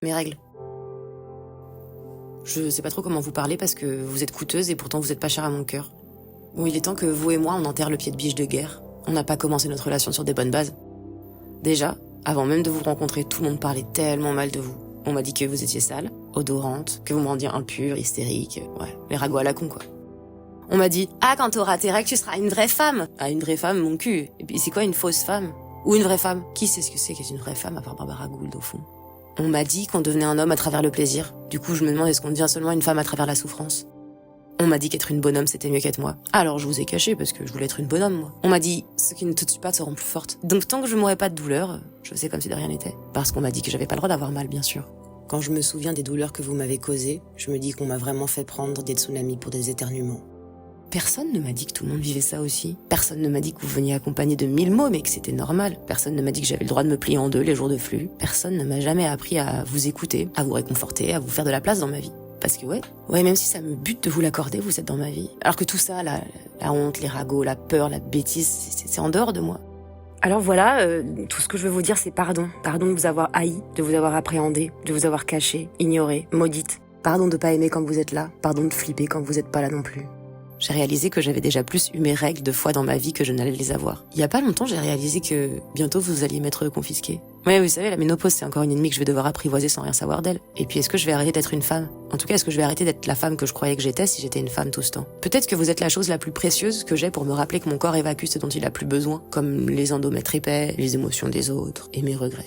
Mes règles. Je sais pas trop comment vous parler parce que vous êtes coûteuse et pourtant vous êtes pas chère à mon cœur. Bon, il est temps que vous et moi, on enterre le pied de biche de guerre. On n'a pas commencé notre relation sur des bonnes bases. Déjà, avant même de vous rencontrer, tout le monde parlait tellement mal de vous. On m'a dit que vous étiez sale, odorante, que vous me rendiez impure, hystérique. Ouais, les ragots à la con, quoi. On m'a dit, ah, quand t'auras tes règles, tu seras une vraie femme. Ah, une vraie femme, mon cul. Et puis, c'est quoi une fausse femme? Ou une vraie femme? Qui sait ce que c'est qu'être une vraie femme à part Barbara Gould, au fond? On m'a dit qu'on devenait un homme à travers le plaisir. Du coup, je me demande est-ce qu'on devient seulement une femme à travers la souffrance? On m'a dit qu'être une bonhomme, c'était mieux qu'être moi. Alors je vous ai caché parce que je voulais être une bonhomme, moi. On m'a dit, ce qui ne te tue pas te rend plus forte. Donc tant que je mourrais pas de douleur, je faisais comme si de rien n'était. Parce qu'on m'a dit que j'avais pas le droit d'avoir mal, bien sûr. Quand je me souviens des douleurs que vous m'avez causées, je me dis qu'on m'a vraiment fait prendre des tsunamis pour des éternuements. Personne ne m'a dit que tout le monde vivait ça aussi. Personne ne m'a dit que vous veniez accompagné de 1000 mots, mais que c'était normal. Personne ne m'a dit que j'avais le droit de me plier en deux les jours de flux. Personne ne m'a jamais appris à vous écouter, à vous réconforter, à vous faire de la place dans ma vie. Parce que ouais, même si ça me bute de vous l'accorder, vous êtes dans ma vie. Alors que tout ça, la honte, les ragots, la peur, la bêtise, c'est en dehors de moi. Alors voilà, tout ce que je veux vous dire, c'est pardon. Pardon de vous avoir haï, de vous avoir appréhendé, de vous avoir caché, ignoré, maudite. Pardon de pas aimer quand vous êtes là, pardon de flipper quand vous êtes pas là non plus. J'ai réalisé que j'avais déjà plus eu mes règles de fois dans ma vie que je n'allais les avoir. Il y a pas longtemps, j'ai réalisé que bientôt vous alliez m'être confisqué. Ouais, vous savez, la ménopause, c'est encore une ennemie que je vais devoir apprivoiser sans rien savoir d'elle. Et puis, est-ce que je vais arrêter d'être une femme? En tout cas, est-ce que je vais arrêter d'être la femme que je croyais que j'étais si j'étais une femme tout ce temps? Peut-être que vous êtes la chose la plus précieuse que j'ai pour me rappeler que mon corps évacue ce dont il a plus besoin, comme les endomètres épais, les émotions des autres et mes regrets.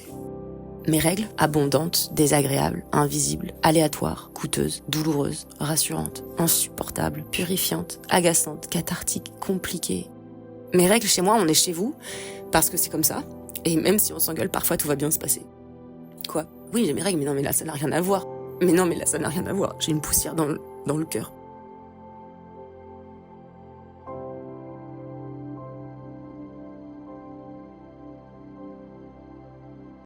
Mes règles, abondantes, désagréables, invisibles, aléatoires, coûteuses, douloureuses, rassurantes, insupportables, purifiantes, agaçantes, cathartiques, compliquées. Mes règles, chez moi, on est chez vous, parce que c'est comme ça, et même si on s'engueule, parfois tout va bien se passer. Quoi? Oui, j'ai mes règles, mais non, mais là, ça n'a rien à voir. Mais non, mais là, ça n'a rien à voir. J'ai une poussière dans le cœur.